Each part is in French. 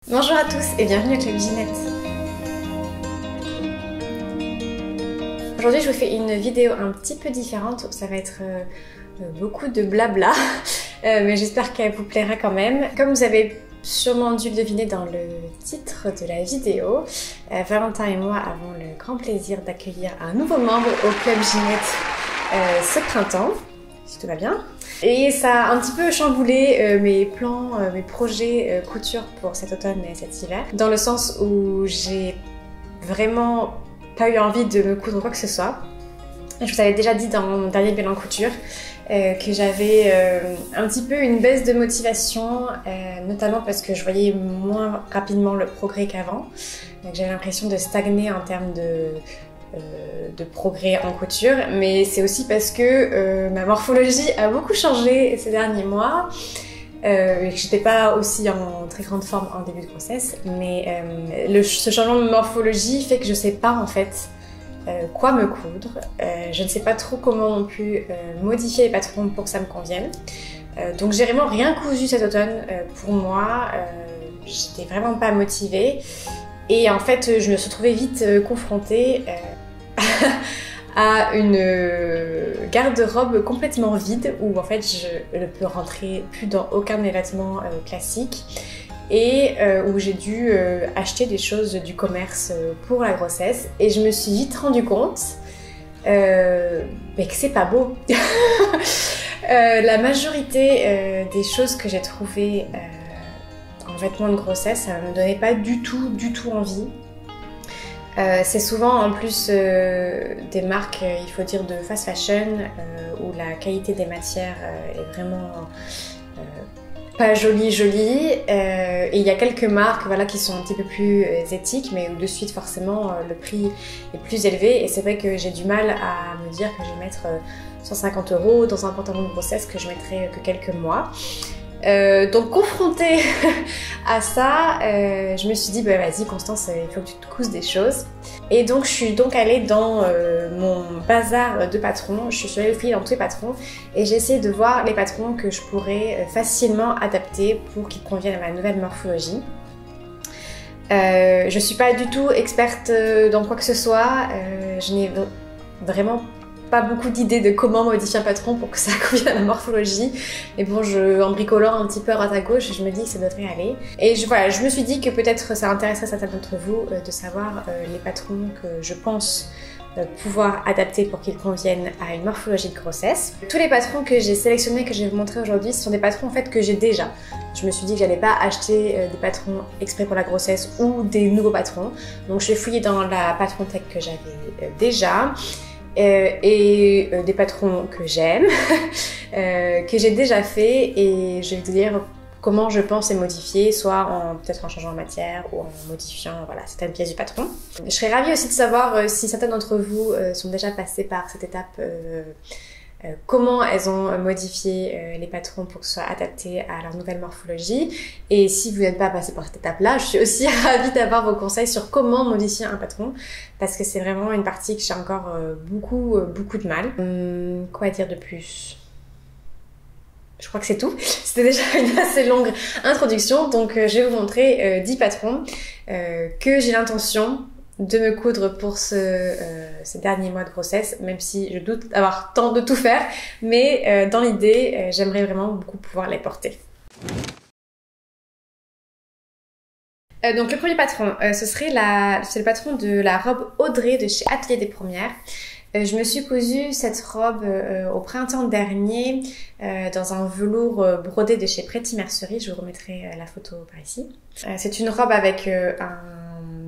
Bonjour à tous et bienvenue au Club Ginette. Aujourd'hui je vous fais une vidéo un petit peu différente, ça va être beaucoup de blabla, mais j'espère qu'elle vous plaira quand même. Comme vous avez sûrement dû le deviner dans le titre de la vidéo, Valentin et moi avons le grand plaisir d'accueillir un nouveau membre au Club Ginette ce printemps, si tout va bien. Et ça a un petit peu chamboulé mes plans, mes projets couture pour cet automne et cet hiver, dans le sens où j'ai vraiment pas eu envie de me coudre quoi que ce soit. Je vous avais déjà dit dans mon dernier bilan couture que j'avais un petit peu une baisse de motivation, notamment parce que je voyais moins rapidement le progrès qu'avant. J'avais l'impression de stagner en termes de progrès en couture, mais c'est aussi parce que ma morphologie a beaucoup changé ces derniers mois. J'étais pas aussi en très grande forme en début de grossesse, mais ce changement de morphologie fait que je sais pas en fait quoi me coudre. Je ne sais pas trop comment non plus modifier les patrons pour que ça me convienne. Donc j'ai vraiment rien cousu cet automne pour moi. J'étais vraiment pas motivée. Et en fait, je me suis retrouvée vite confrontée à une garde-robe complètement vide où en fait je ne peux rentrer plus dans aucun de mes vêtements classiques et où j'ai dû acheter des choses du commerce pour la grossesse et je me suis vite rendu compte que c'est pas beau. La majorité des choses que j'ai trouvées en vêtements de grossesse, ça ne me donnait pas du tout envie. C'est souvent en plus des marques, il faut dire, de fast fashion où la qualité des matières est vraiment pas jolie. Et il y a quelques marques voilà, qui sont un petit peu plus éthiques, mais où de suite forcément le prix est plus élevé. Et c'est vrai que j'ai du mal à me dire que je vais mettre 150 € dans un pantalon de grossesse que je mettrai que quelques mois. Donc confrontée à ça, je me suis dit bah vas-y Constance, il faut que tu te couses des choses. Et donc je suis donc allée dans mon bazar de patrons, je suis allée fouiller dans tous les patrons et j'ai essayé de voir les patrons que je pourrais facilement adapter pour qu'ils conviennent à ma nouvelle morphologie. Je suis pas du tout experte dans quoi que ce soit, je n'ai vraiment pas beaucoup d'idées de comment modifier un patron pour que ça convienne à la morphologie, mais bon, en bricolant un petit peu à droite à gauche, je me dis que ça devrait aller. Et voilà, je me suis dit que peut-être ça intéresserait certains d'entre vous de savoir les patrons que je pense pouvoir adapter pour qu'ils conviennent à une morphologie de grossesse. Tous les patrons que j'ai sélectionnés, que je vais vous montrer aujourd'hui, ce sont des patrons en fait que j'ai déjà. Je me suis dit que j'allais pas acheter des patrons exprès pour la grossesse ou des nouveaux patrons, donc je vais fouiller dans la patron tech que j'avais déjà. Et des patrons que j'aime, que j'ai déjà fait, et je vais vous dire comment je pense les modifier, soit peut-être en changeant la matière ou en modifiant voilà, certaines pièces du patron. Je serais ravie aussi de savoir si certains d'entre vous sont déjà passés par cette étape, comment elles ont modifié les patrons pour que ce soit adapté à leur nouvelle morphologie. Et si vous n'êtes pas passé par cette étape-là, je suis aussi ravie d'avoir vos conseils sur comment modifier un patron, parce que c'est vraiment une partie que j'ai encore beaucoup de mal. Quoi dire de plus ? Je crois que c'est tout. C'était déjà une assez longue introduction, donc je vais vous montrer 10 patrons que j'ai l'intention de me coudre pour ces derniers mois de grossesse, même si je doute avoir temps de tout faire, mais dans l'idée, j'aimerais vraiment beaucoup pouvoir les porter. Donc le premier patron, c'est le patron de la robe Audrey de chez Atelier des Premières. Je me suis cousu cette robe au printemps dernier dans un velours brodé de chez Pretty Mercerie. Je vous remettrai la photo par ici. C'est une robe avec un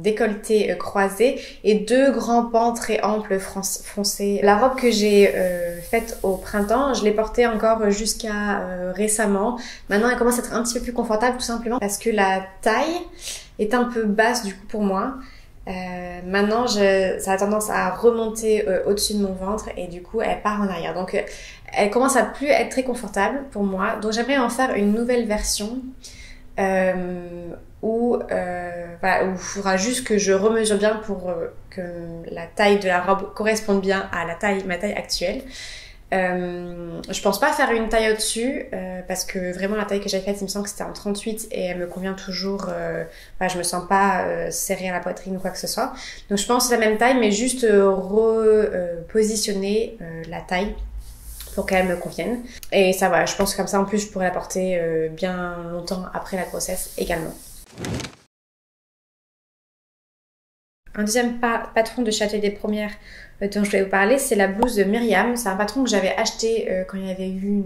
décolleté croisé et deux grands pans très amples froncés. La robe que j'ai faite au printemps, je l'ai portée encore jusqu'à récemment. Maintenant, elle commence à être un petit peu plus confortable, tout simplement parce que la taille est un peu basse du coup pour moi. Maintenant, ça a tendance à remonter au-dessus de mon ventre et du coup, elle part en arrière. Donc, elle commence à plus être très confortable pour moi. Donc, j'aimerais en faire une nouvelle version où il faudra juste que je remesure bien pour que la taille de la robe corresponde bien à ma taille actuelle. Je pense pas faire une taille au-dessus parce que vraiment la taille que j'ai faite, il me semble que c'était en 38 et elle me convient toujours. Je me sens pas serrée à la poitrine ou quoi que ce soit. Donc je pense la même taille, mais juste repositionner la taille pour qu'elle me convienne. Et ça voilà, je pense que comme ça en plus je pourrais la porter bien longtemps après la grossesse également. Un deuxième patron de chez Atelier des Premières dont je voulais vous parler, c'est la blouse de Myriam. C'est un patron que j'avais acheté quand il y avait eu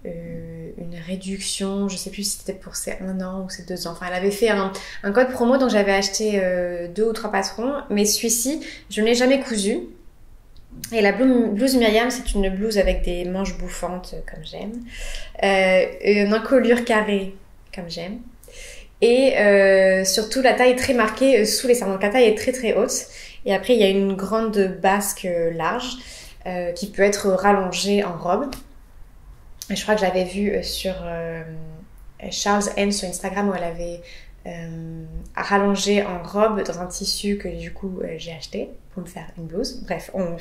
une réduction. Je sais plus si c'était pour ses 1 an ou ses 2 ans. Enfin, elle avait fait un code promo, donc j'avais acheté 2 ou 3 patrons. Mais celui-ci, je ne l'ai jamais cousu. Et la blouse Myriam, c'est une blouse avec des manches bouffantes, comme j'aime. Une encolure carrée, comme j'aime. Et surtout la taille est très marquée sous les seins, donc la taille est très très haute. Et après il y a une grande basque large qui peut être rallongée en robe. Et je crois que j'avais vu sur Charles N sur Instagram où elle avait rallongé en robe dans un tissu que du coup j'ai acheté pour me faire une blouse. Bref, on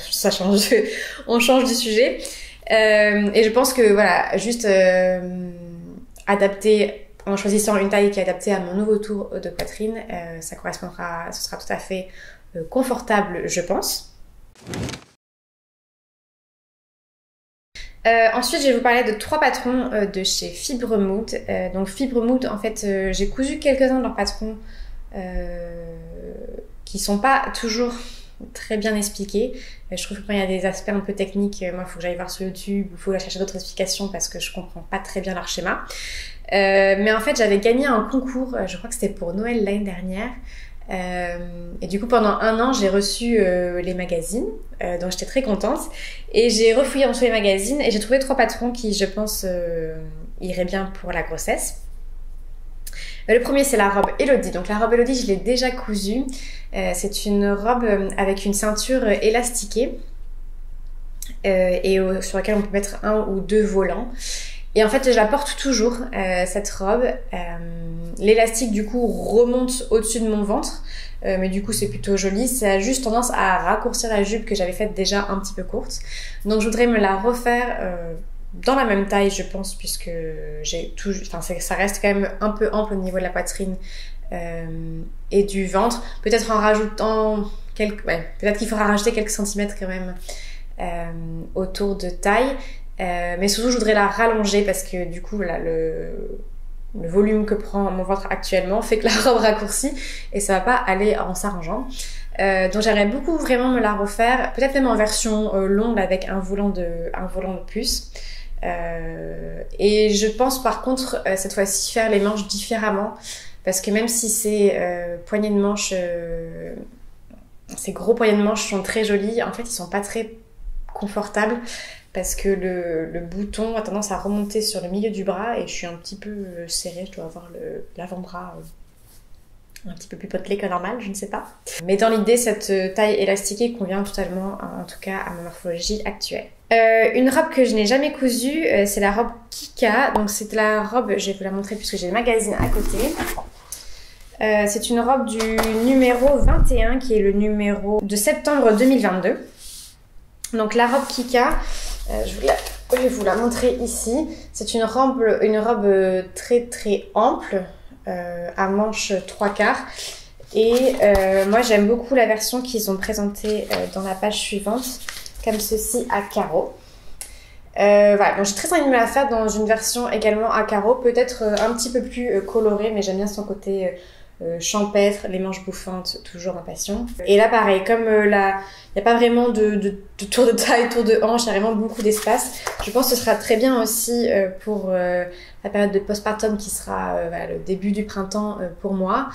change du sujet. Et je pense que voilà, juste adapter en choisissant une taille qui est adaptée à mon nouveau tour de poitrine, ça correspondra, ce sera tout à fait confortable, je pense. Ensuite, je vais vous parler de 3 patrons de chez Fibre Mood. Donc Fibre Mood, en fait, j'ai cousu quelques-uns de leurs patrons qui sont pas toujours très bien expliqués. Je trouve que quand il y a des aspects un peu techniques, moi, il faut que j'aille voir sur YouTube, il faut aller chercher d'autres explications parce que je comprends pas très bien leur schéma. Mais en fait, j'avais gagné un concours, je crois que c'était pour Noël l'année dernière. Et du coup, pendant 1 an, j'ai reçu les magazines, donc j'étais très contente. Et j'ai refouillé en dessous les magazines et j'ai trouvé 3 patrons qui, je pense, iraient bien pour la grossesse. Le premier, c'est la robe Elodie. Donc la robe Elodie, je l'ai déjà cousue. C'est une robe avec une ceinture élastiquée et sur laquelle on peut mettre 1 ou 2 volants. Et en fait, je la porte toujours, cette robe. L'élastique, du coup, remonte au-dessus de mon ventre. Mais du coup, c'est plutôt joli. Ça a juste tendance à raccourcir la jupe que j'avais faite déjà un petit peu courte. Donc, je voudrais me la refaire dans la même taille, je pense, puisque ça reste quand même un peu ample au niveau de la poitrine et du ventre. Peut-être en rajoutant peut-être qu'il faudra rajouter quelques centimètres quand même autour de taille. Mais surtout, je voudrais la rallonger parce que du coup, là, le volume que prend mon ventre actuellement fait que la robe raccourcit et ça va pas aller en s'arrangeant. Donc j'aimerais beaucoup vraiment me la refaire, peut-être même en version longue avec un volant de plus. Et je pense par contre cette fois-ci faire les manches différemment parce que même si ces poignées de manches, ces gros poignets de manches sont très jolis, en fait ils sont pas très confortables parce que le bouton a tendance à remonter sur le milieu du bras et je suis un petit peu serrée, je dois avoir l'avant-bras un petit peu plus potelé que normal, je ne sais pas. Mais dans l'idée, cette taille élastiquée convient totalement, en tout cas à ma morphologie actuelle. Une robe que je n'ai jamais cousue, c'est la robe Kika. Donc c'est la robe, je vais vous la montrer puisque j'ai le magazine à côté. C'est une robe du numéro 21 qui est le numéro de septembre 2022. Donc la robe Kika, je vais vous la montrer ici. C'est une robe très très ample, à manches 3/4. Et moi j'aime beaucoup la version qu'ils ont présentée dans la page suivante, comme ceci à carreaux. Voilà, donc j'ai très envie de me la faire dans une version également à carreaux, peut-être un petit peu plus colorée, mais j'aime bien son côté champêtre, les manches bouffantes, toujours ma passion. Et là pareil, comme il n'y a pas vraiment de tour de taille, tour de hanche, il y a vraiment beaucoup d'espace. Je pense que ce sera très bien aussi pour la période de postpartum qui sera le début du printemps pour moi.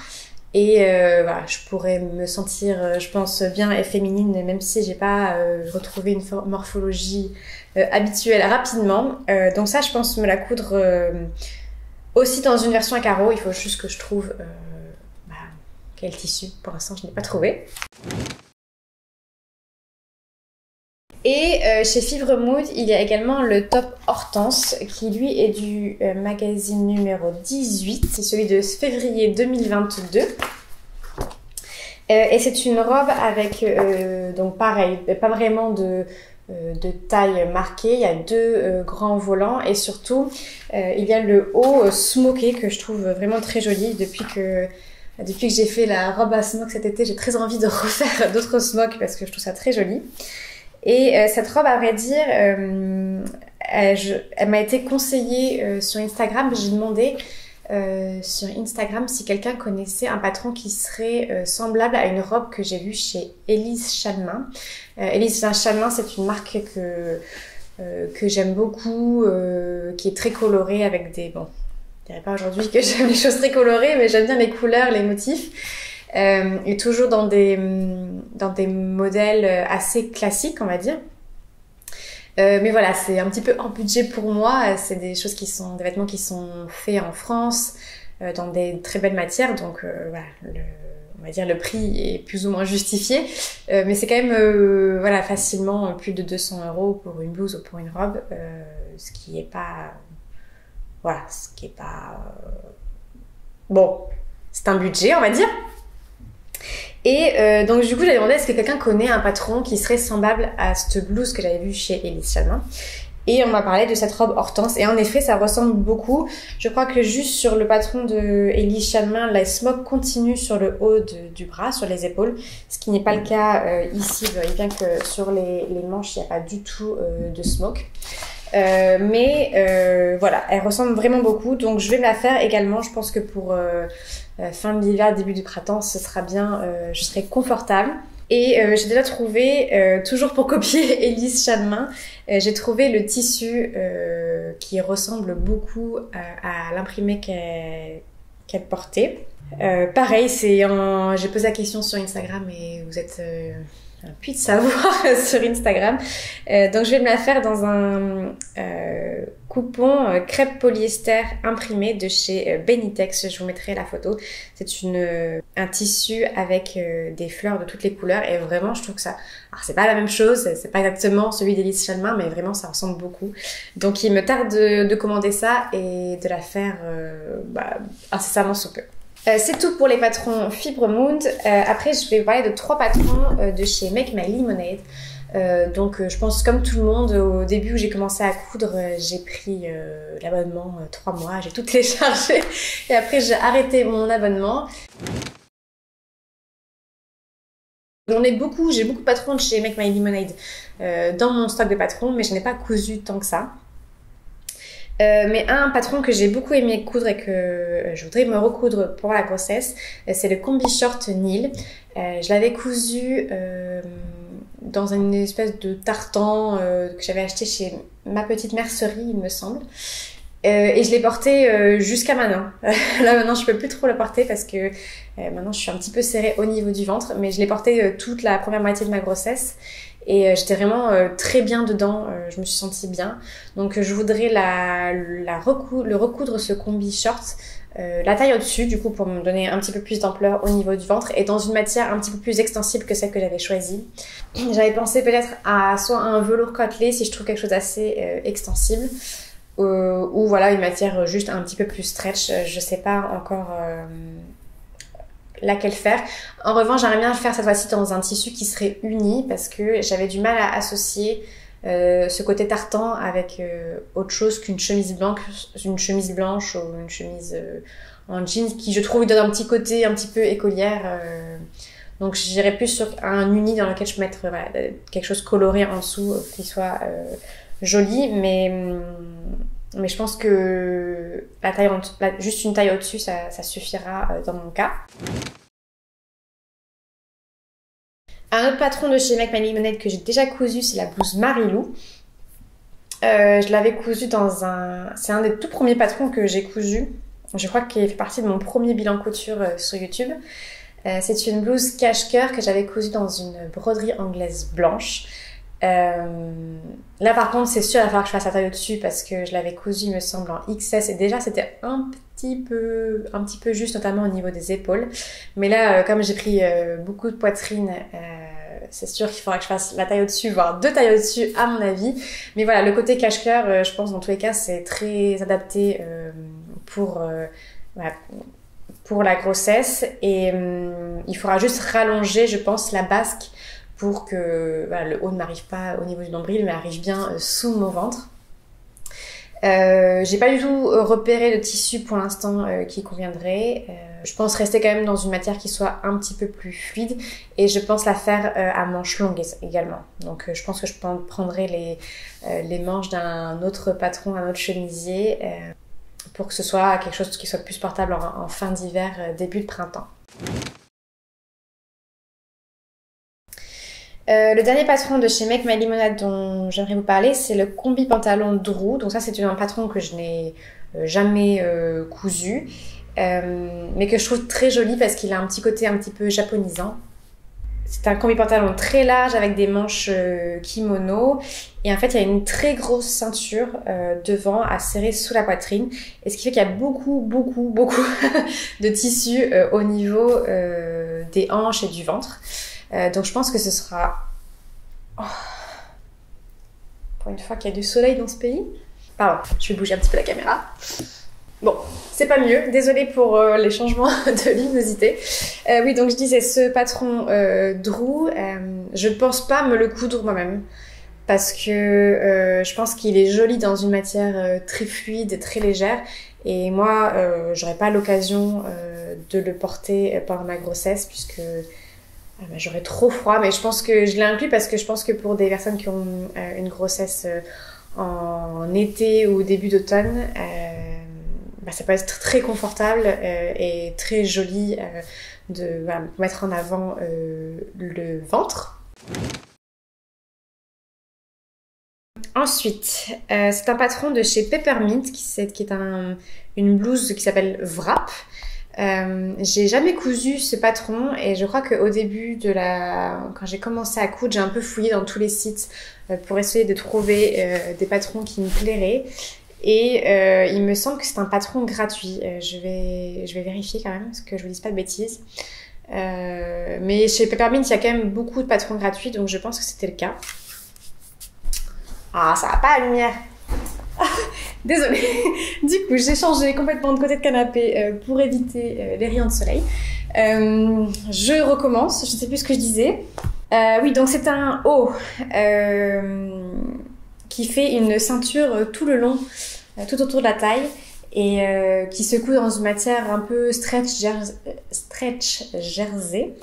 Et voilà, je pourrais me sentir, je pense, bien et féminine, même si j'ai pas retrouvé une morphologie habituelle rapidement. Donc ça, je pense me la coudre aussi dans une version à carreaux. Il faut juste que je trouve quel tissu. Pour l'instant, je n'ai pas trouvé. Et chez Fibre Mood, il y a également le top Hortense qui lui est du magazine numéro 18. C'est celui de février 2022. Et c'est une robe avec, donc pareil, pas vraiment de de taille marquée. Il y a deux grands volants et surtout il y a le haut smoké que je trouve vraiment très joli. Depuis que j'ai fait la robe à smoke cet été, j'ai très envie de refaire d'autres smokes parce que je trouve ça très joli. Et cette robe, à vrai dire, elle m'a été conseillée sur Instagram. J'ai demandé sur Instagram si quelqu'un connaissait un patron qui serait semblable à une robe que j'ai vue chez Elise Chalmin. Elise Chalmin, c'est une marque que j'aime beaucoup, qui est très colorée avec des... Bon, je dirais pas aujourd'hui que j'aime les choses très colorées, mais j'aime bien les couleurs, les motifs. Et toujours dans des modèles assez classiques, on va dire. Mais voilà, c'est un petit peu hors budget pour moi. C'est des vêtements qui sont faits en France, dans des très belles matières. Donc voilà, on va dire le prix est plus ou moins justifié. Mais c'est quand même voilà, facilement plus de 200 € pour une blouse ou pour une robe. Ce qui est pas... Voilà, ce qui est pas... Bon, c'est un budget, on va dire. Et donc du coup j'avais demandé est-ce que quelqu'un connaît un patron qui serait semblable à cette blouse que j'avais vue chez Elise Chalmin. Et on m'a parlé de cette robe Hortense et en effet ça ressemble beaucoup. Je crois que juste sur le patron de Elise Chalmin, la smoke continue sur le haut du bras, sur les épaules, ce qui n'est pas le cas ici. Vous voyez bien que sur les manches il n'y a pas du tout de smoke. Mais voilà, elle ressemble vraiment beaucoup, donc je vais me la faire également. Je pense que pour fin de l'hiver, début du printemps, ce sera bien, je serai confortable. Et j'ai déjà trouvé, toujours pour copier Elise Chalmin, j'ai trouvé le tissu qui ressemble beaucoup à l'imprimé qu'elle portait. Pareil, j'ai posé la question sur Instagram et vous êtes un puits de savoir sur Instagram. Donc je vais me la faire dans un coupon crêpe polyester imprimé de chez Benitex. Je vous mettrai la photo. C'est un tissu avec des fleurs de toutes les couleurs et vraiment je trouve que ça... Alors c'est pas la même chose, c'est pas exactement celui d'Elise Chalmin, mais vraiment ça ressemble beaucoup. Donc il me tarde de commander ça et de la faire incessamment sous peu. C'est tout pour les patrons Fibre Mood. Après, je vais vous parler de 3 patrons de chez Make My Lemonade. Donc, je pense comme tout le monde, au début où j'ai commencé à coudre, j'ai pris l'abonnement 3 mois, j'ai tout téléchargé et après j'ai arrêté mon abonnement. J'ai beaucoup de patrons de chez Make My Lemonade dans mon stock de patrons, mais je n'ai pas cousu tant que ça. Mais un patron que j'ai beaucoup aimé coudre et que je voudrais me recoudre pour la grossesse, c'est le combi short Nil. Je l'avais cousu dans une espèce de tartan que j'avais acheté chez ma petite mercerie, il me semble. Et je l'ai porté jusqu'à maintenant. Là maintenant je peux plus trop le porter parce que maintenant je suis un petit peu serrée au niveau du ventre, mais je l'ai porté toute la première moitié de ma grossesse. Et j'étais vraiment très bien dedans, je me suis sentie bien. Donc je voudrais le recoudre ce combi short, la taille au-dessus du coup pour me donner un petit peu plus d'ampleur au niveau du ventre et dans une matière un petit peu plus extensible que celle que j'avais choisie. J'avais pensé peut-être à soit un velours côtelé si je trouve quelque chose d'assez extensible ou voilà une matière juste un petit peu plus stretch, je sais pas encore... laquelle faire. En revanche, j'aimerais bien le faire cette fois-ci dans un tissu qui serait uni parce que j'avais du mal à associer ce côté tartan avec autre chose qu'une chemise blanche ou une chemise en jean qui je trouve donne un petit côté un petit peu écolière. Donc j'irais plus sur un uni dans lequel je peux mettre voilà, quelque chose coloré en dessous qui soit joli, mais je pense que juste une taille au-dessus, ça suffira dans mon cas. Un autre patron de chez Make My Lemonade que j'ai déjà cousu, c'est la blouse Marilou. Je l'avais cousu c'est un des tout premiers patrons que j'ai cousu. Je crois qu'il fait partie de mon premier bilan couture sur YouTube. C'est une blouse cache-cœur que j'avais cousue dans une broderie anglaise blanche. Là par contre c'est sûr il va falloir que je fasse la taille au-dessus parce que je l'avais cousu il me semble en XS et déjà c'était un petit peu juste notamment au niveau des épaules, mais là comme j'ai pris beaucoup de poitrine c'est sûr qu'il faudra que je fasse la taille au-dessus, voire 2 tailles au-dessus à mon avis, mais voilà le côté cache-cœur je pense dans tous les cas c'est très adapté pour la grossesse et il faudra juste rallonger je pense la basque pour que voilà, le haut ne m'arrive pas au niveau du nombril, mais arrive bien sous mon ventre. J'ai pas du tout repéré de tissu pour l'instant qui conviendrait. Je pense rester quand même dans une matière qui soit un petit peu plus fluide et je pense la faire à manches longues également. Donc je pense que je prendrai les manches d'un autre patron, un autre chemisier pour que ce soit quelque chose qui soit plus portable en fin d'hiver, début de printemps. Le dernier patron de chez Make My Lemonade dont j'aimerais vous parler, c'est le combi pantalon Drew. Donc ça, c'est un patron que je n'ai jamais cousu, mais que je trouve très joli parce qu'il a un petit côté un petit peu japonisant. C'est un combi pantalon très large avec des manches kimono. Et en fait, il y a une très grosse ceinture devant à serrer sous la poitrine. Et ce qui fait qu'il y a beaucoup de tissu au niveau des hanches et du ventre. Donc je pense que ce sera... Oh. Pour une fois qu'il y a du soleil dans ce pays. Pardon, je vais bouger un petit peu la caméra. Bon, c'est pas mieux. Désolée pour les changements de luminosité. Oui, donc je disais, ce patron Drew, je pense pas me le coudre moi-même. Parce que je pense qu'il est joli dans une matière très fluide, très légère. Et moi, j'aurais pas l'occasion de le porter pendant ma grossesse puisque... j'aurais trop froid, mais je pense que je l'ai inclus parce que je pense que pour des personnes qui ont une grossesse en été ou début d'automne, ça peut être très confortable et très joli de mettre en avant le ventre. Ensuite, c'est un patron de chez Peppermint qui est une blouse qui s'appelle Wrap. J'ai jamais cousu ce patron et je crois qu'au début quand j'ai commencé à coudre, j'ai un peu fouillé dans tous les sites pour essayer de trouver des patrons qui me plairaient et il me semble que c'est un patron gratuit. Je vais vérifier quand même parce que je vous dise pas de bêtises. Mais chez Peppermint, il y a quand même beaucoup de patrons gratuits, donc je pense que c'était le cas. Ah, ça va pas la lumière. Désolée. Du coup, j'ai changé complètement de côté de canapé pour éviter les rayons de soleil. Je recommence, je ne sais plus ce que je disais. Oui, donc c'est un haut qui fait une ceinture tout le long, tout autour de la taille et qui se coud dans une matière un peu stretch jersey.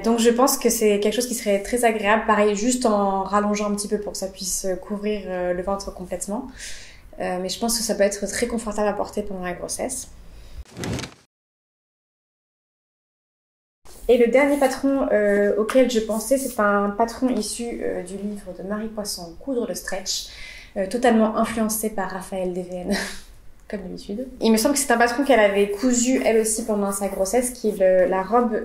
Donc je pense que c'est quelque chose qui serait très agréable, pareil juste en rallongeant un petit peu pour que ça puisse couvrir le ventre complètement. Mais je pense que ça peut être très confortable à porter pendant la grossesse. Et le dernier patron auquel je pensais, c'est un patron issu du livre de Marie Poisson, Coudre le stretch, totalement influencé par Raphaël Devn. Comme d'habitude. Il me semble que c'est un patron qu'elle avait cousu elle aussi pendant sa grossesse, qui est la robe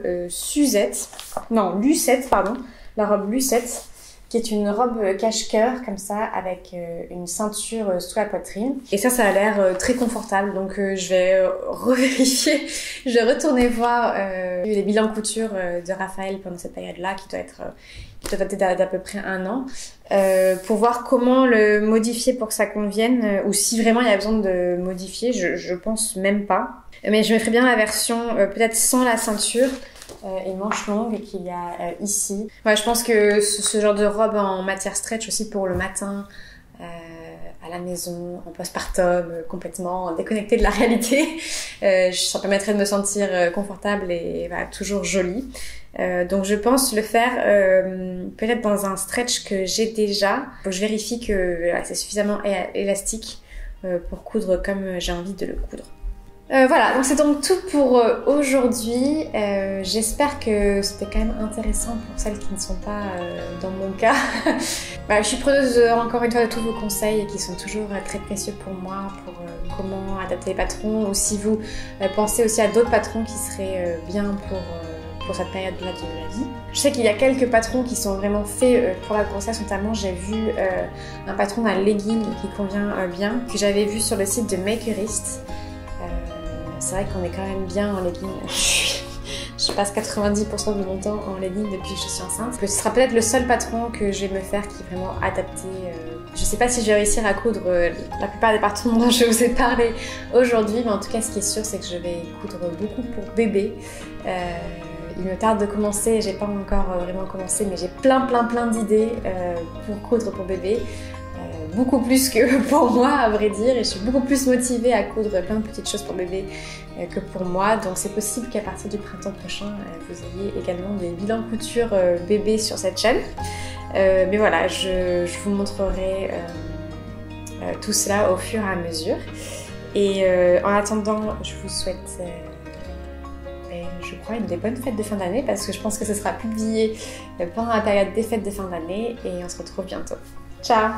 Lucette, pardon, la robe Lucette, qui est une robe cache-cœur comme ça, avec une ceinture sous la poitrine. Et ça a l'air très confortable, donc je vais revérifier, je vais retourner voir les bilans couture de Raphaël pendant cette période-là, qui doit dater d'à peu près 1 an. Pour voir comment le modifier pour que ça convienne ou si vraiment il y a besoin de modifier, je pense même pas. Mais je me ferais bien la version peut-être sans la ceinture et manche longue qu'il y a ici. Ouais, je pense que ce genre de robe en matière stretch aussi pour le matin à la maison, en postpartum, complètement déconnectée de la réalité, ça permettrait de me sentir confortable et toujours jolie. Donc je pense le faire peut-être dans un stretch que j'ai déjà. Faut que je vérifie que c'est suffisamment élastique pour coudre comme j'ai envie de le coudre. Voilà, donc c'est donc tout pour aujourd'hui. J'espère que c'était quand même intéressant pour celles qui ne sont pas dans mon cas. Je suis preneuse encore une fois de tous vos conseils qui sont toujours très précieux pour moi, pour comment adapter les patrons, ou si vous pensez aussi à d'autres patrons qui seraient bien pour cette période-là de la vie. Je sais qu'il y a quelques patrons qui sont vraiment faits pour la grossesse, notamment j'ai vu un patron d'un legging qui convient bien, que j'avais vu sur le site de Makerist. C'est vrai qu'on est quand même bien en legging. Je passe 90% de mon temps en legging depuis que je suis enceinte. Ce sera peut-être le seul patron que je vais me faire qui est vraiment adapté. Je sais pas si je vais réussir à coudre la plupart des patrons dont je vous ai parlé aujourd'hui, mais en tout cas ce qui est sûr c'est que je vais coudre beaucoup pour bébé. il me tarde de commencer, j'ai pas encore vraiment commencé, mais j'ai plein d'idées pour coudre pour bébé. Beaucoup plus que pour moi à vrai dire, et je suis beaucoup plus motivée à coudre plein de petites choses pour bébé que pour moi, donc c'est possible qu'à partir du printemps prochain vous ayez également des bilans couture bébé sur cette chaîne. Mais voilà, je vous montrerai tout cela au fur et à mesure. Et en attendant, je vous souhaite, je crois, des bonnes fêtes de fin d'année, parce que je pense que ce sera publié pendant la période des fêtes de fin d'année, et on se retrouve bientôt. Ciao!